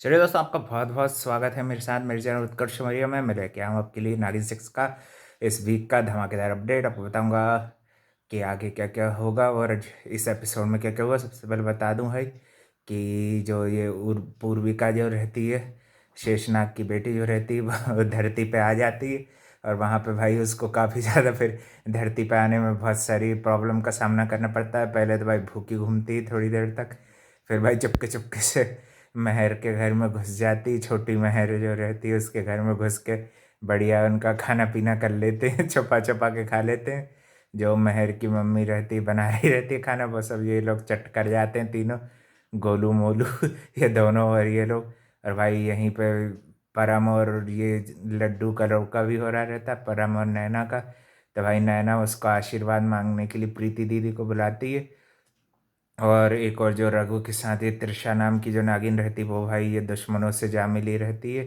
चलिए दोस्तों, आपका बहुत बहुत स्वागत है मेरे साथ मेरे चैनल उत्कर्ष मौर्य में। मैं लेके आऊँ आपके लिए नागिन 6 का इस वीक का धमाकेदार अपडेट। आपको बताऊंगा कि आगे क्या क्या होगा और इस एपिसोड में क्या क्या हुआ। सबसे पहले बता दूं है कि जो ये पूर्विका जो रहती है, शेषनाग की बेटी जो रहती है, वो धरती पे आ जाती है। और वहाँ पे भाई उसको काफ़ी ज़्यादा फिर धरती पे आने में बहुत सारी प्रॉब्लम का सामना करना पड़ता है। पहले तो भाई भूखी घूमती है थोड़ी देर तक, फिर भाई चुपके चुपके से महर के घर में घुस जाती। छोटी महर जो रहती है उसके घर में घुस के बढ़िया उनका खाना पीना कर लेते हैं, छुपा छुपा के खा लेते हैं। जो महर की मम्मी रहती बना रही रहती है खाना, वो सब ये लोग चट कर जाते हैं तीनों, गोलू मोलू ये दोनों और ये लोग। और भाई यहीं पे परम और ये लड्डू का लड़का भी हो रहा रहता है, परम और नैना का। तो भाई नैना उसका आशीर्वाद मांगने के लिए प्रीति दीदी को बुलाती है। और एक और जो रघु के साथ ये त्रिशा नाम की जो नागिन रहती है, वो भाई ये दुश्मनों से जा मिली रहती है।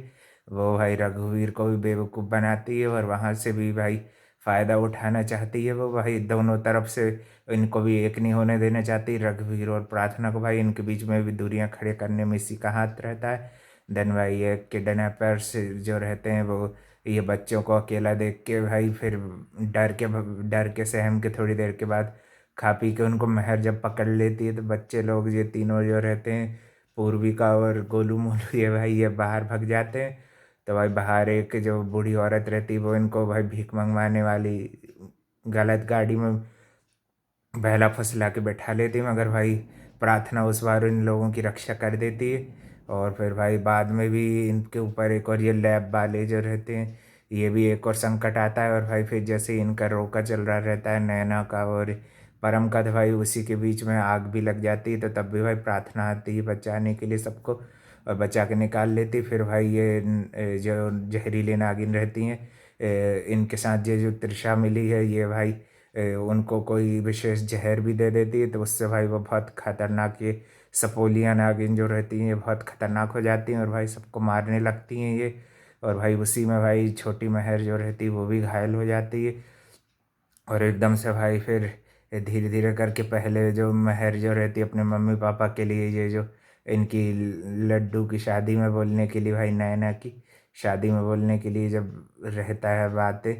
वो भाई रघुवीर को भी बेवकूफ़ बनाती है और वहाँ से भी भाई फ़ायदा उठाना चाहती है। वो भाई दोनों तरफ से इनको भी एक नहीं होने देना चाहती। रघुवीर और प्रार्थना को भाई इनके बीच में भी दूरियां खड़े करने में इसी का हाथ रहता है। देन भाई ये किडनैपर्स जो रहते हैं, वो ये बच्चों को अकेला देख के भाई फिर डर के सहम के थोड़ी देर के बाद खा पी के उनको महर जब पकड़ लेती है, तो बच्चे लोग ये तीनों जो रहते हैं, पूर्विका और गोलू मोलू, ये भाई ये बाहर भग जाते हैं। तो भाई बाहर एक जो बूढ़ी औरत रहती है, वो इनको भाई भीख मंगवाने वाली गलत गाड़ी में बहला फुसला के बैठा लेती है। मगर भाई प्रार्थना उस बार इन लोगों की रक्षा कर देती है। और फिर भाई बाद में भी इनके ऊपर एक और ये लैब वाले जो रहते हैं, ये भी एक और संकट आता है। और भाई फिर जैसे ही इनका रोका चल रहा रहता है नैना का और परम का, तो भाई उसी के बीच में आग भी लग जाती है। तो तब भी भाई प्रार्थना आती है बचाने के लिए सबको और बचा के निकाल लेती। फिर भाई ये जो जहरीली नागिन रहती हैं, इनके साथ ये जो त्रिशा मिली है, ये भाई उनको कोई विशेष जहर भी दे देती है। तो उससे भाई वो बहुत खतरनाक, ये सपोलियां नागिन जो रहती हैं ये बहुत खतरनाक हो जाती हैं और भाई सबको मारने लगती हैं ये। और भाई उसी में भाई छोटी महर जो रहती है वो भी घायल हो जाती है। और एकदम से भाई फिर धीरे धीरे करके पहले जो महर जो रहती है अपने मम्मी पापा के लिए, ये जो इनकी लड्डू की शादी में बोलने के लिए, भाई नैना की शादी में बोलने के लिए जब रहता है बातें,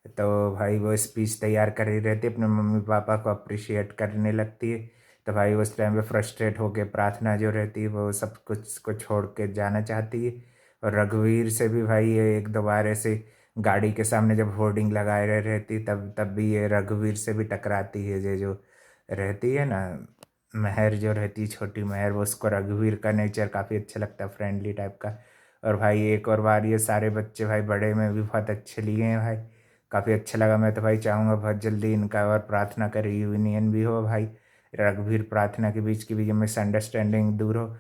तो भाई वो स्पीच तैयार कर रही रहती है, अपने मम्मी पापा को अप्रिशिएट करने लगती है। तो भाई उस टाइम पे फ्रस्ट्रेट होके प्रार्थना जो रहती है वो सब कुछ को छोड़ के जाना चाहती है। और रघुवीर से भी भाई ये एक दो बार ऐसे गाड़ी के सामने जब होर्डिंग लगाए रहती, तब तब भी ये रघुवीर से भी टकराती है। ये जो रहती है ना महर जो रहती है, छोटी महर, वो उसको रघुवीर का नेचर काफ़ी अच्छा लगता है, फ्रेंडली टाइप का। और भाई एक और बार ये सारे बच्चे भाई बड़े में भी बहुत अच्छे लिए हैं भाई, काफ़ी अच्छा लगा। मैं तो भाई चाहूँगा बहुत जल्दी इनका और प्रार्थना का रियूनियन भी हो भाई, रघुवीर प्रार्थना के बीच की भी जो मिसअंडरस्टैंडिंग दूर हो।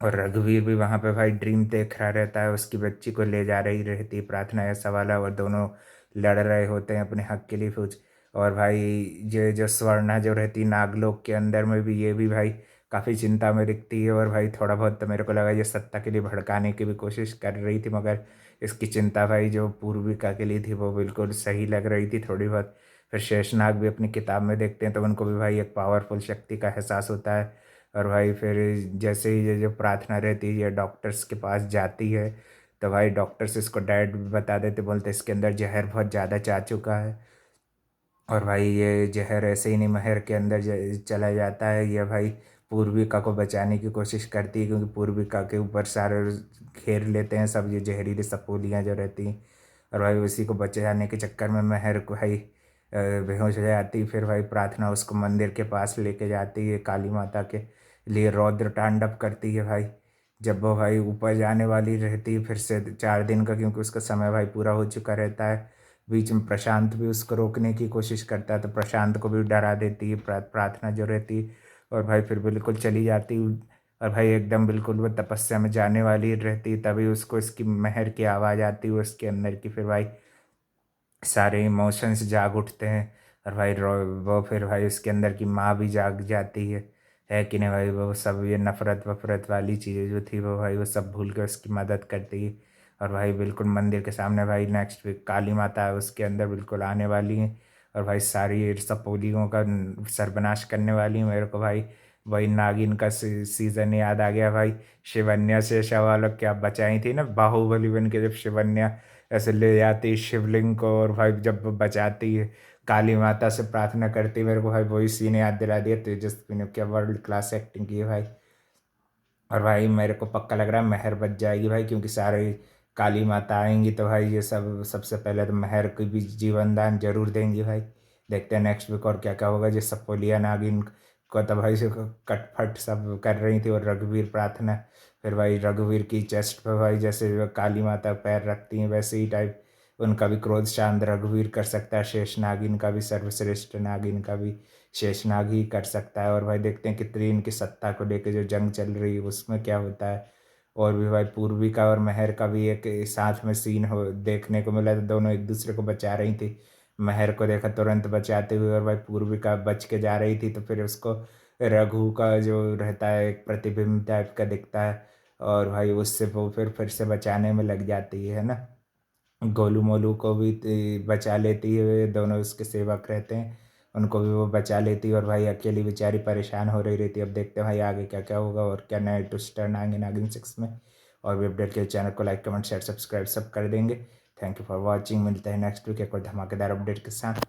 और रघुवीर भी वहाँ पे भाई ड्रीम देख रहा रहता है, उसकी बच्ची को ले जा रही रहती है प्रार्थना ऐसा वाला, और दोनों लड़ रहे होते हैं अपने हक के लिए कुछ। और भाई ये जो स्वर्णा जो रहती है नागलोक के अंदर में भी, ये भी भाई काफ़ी चिंता में दिखती है। और भाई थोड़ा बहुत तो मेरे को लगा ये सत्ता के लिए भड़काने की भी कोशिश कर रही थी, मगर इसकी चिंता भाई जो पूर्विका के लिए थी वो बिल्कुल सही लग रही थी थोड़ी बहुत। फिर शेषनाग भी अपनी किताब में देखते हैं तो उनको भी भाई एक पावरफुल शक्ति का एहसास होता है। और भाई फिर जैसे ही ये जो प्रार्थना रहती है ये डॉक्टर्स के पास जाती है, तो भाई डॉक्टर्स इसको डायरेक्ट बता देते, बोलते इसके अंदर जहर बहुत ज़्यादा जा चुका है। और भाई ये जहर ऐसे ही नहीं महर के अंदर चला जाता है, ये भाई पूर्विका को बचाने की कोशिश करती है, क्योंकि पूर्विका के ऊपर सारे घेर लेते हैं सब ये जहरीली सपोलियाँ जो रहती हैं। और भाई उसी को बचाने के चक्कर में महर को भाई बेहोश हो जाती। फिर भाई प्रार्थना उसको मंदिर के पास लेके जाती है, काली माता के लिए रौद्र तांडव करती है भाई। जब वो भाई ऊपर जाने वाली रहती है फिर से 4 दिन का, क्योंकि उसका समय भाई पूरा हो चुका रहता है। बीच में प्रशांत भी उसको रोकने की कोशिश करता है, तो प्रशांत को भी डरा देती है प्रार्थना जो रहती है। और भाई फिर बिल्कुल चली जाती। और भाई एकदम बिल्कुल वो तपस्या में जाने वाली रहती, तभी उसको इसकी महर की आवाज़ आती है उसके अंदर की। फिर भाई सारे इमोशंस जाग उठते हैं। और भाई वो फिर भाई उसके अंदर की माँ भी जाग जाती है कि नहीं भाई। वो सब ये नफरत वफरत वाली चीज़ें जो थी वो भाई वो सब भूल के उसकी मदद करती है। और भाई बिल्कुल मंदिर के सामने भाई नेक्स्ट वीक काली माता है उसके अंदर बिल्कुल आने वाली हैं। और भाई सारी सपोलियों का सर्वनाश करने वाली हैं। मेरे को भाई वही नागिन का सीजन याद आ गया भाई। शिवन्या से सवाल क्या बचाई थी ना, बाहुबली बन के जब शिवन्या ऐसे ले जाती शिवलिंग को, और भाई जब वो बचाती है काली माता से प्रार्थना करती, मेरे को भाई वही सीन याद दिला दिया। तेजस्वी ने क्या वर्ल्ड क्लास एक्टिंग की है भाई। और भाई मेरे को पक्का लग रहा है मेहर बच जाएगी भाई, क्योंकि सारे काली माता आएंगी तो भाई ये सब सबसे पहले तो मेहर को भी जीवन दान जरूर देंगी भाई। देखते हैं नेक्स्ट वीक और क्या क्या होगा। जो सपोलिया नागिन को तो भाई से कटफट सब कर रही थी, और रघुवीर प्रार्थना, फिर भाई रघुवीर की चेस्ट पे भाई जैसे काली माता पैर रखती हैं वैसे ही टाइप उनका भी क्रोध शांत रघुवीर कर सकता है। शेष नागिन का भी, सर्वश्रेष्ठ नागिन का भी शेषनाग ही कर सकता है। और भाई देखते हैं कितनी इनकी सत्ता को लेकर जो जंग चल रही है उसमें क्या होता है। और भी भाई पूर्वी का और मेहर का भी एक साथ में सीन हो देखने को मिला, तो दोनों एक दूसरे को बचा रही थी। मेहर को देखा तुरंत बचाते हुए, और भाई पूर्वी का बच के जा रही थी, तो फिर उसको रघु का जो रहता है एक प्रतिबिंब टाइप का दिखता है, और भाई उससे वो फिर से बचाने में लग जाती है ना। गोलू मोलू को भी बचा लेती है, दोनों उसके सेवक रहते हैं, उनको भी वो बचा लेती है। और भाई अकेली बेचारी परेशान हो रही रहती है। अब देखते हैं भाई आगे क्या क्या होगा और क्या नए ट्विस्ट टर्न आएंगे नागिन 6 में। और भी अपडेट के चैनल को लाइक कमेंट शेयर सब्सक्राइब सब कर देंगे। Thank you for watching. मिलते हैं नेक्स्ट वीक एक और धमाकेदार अपडेट के साथ।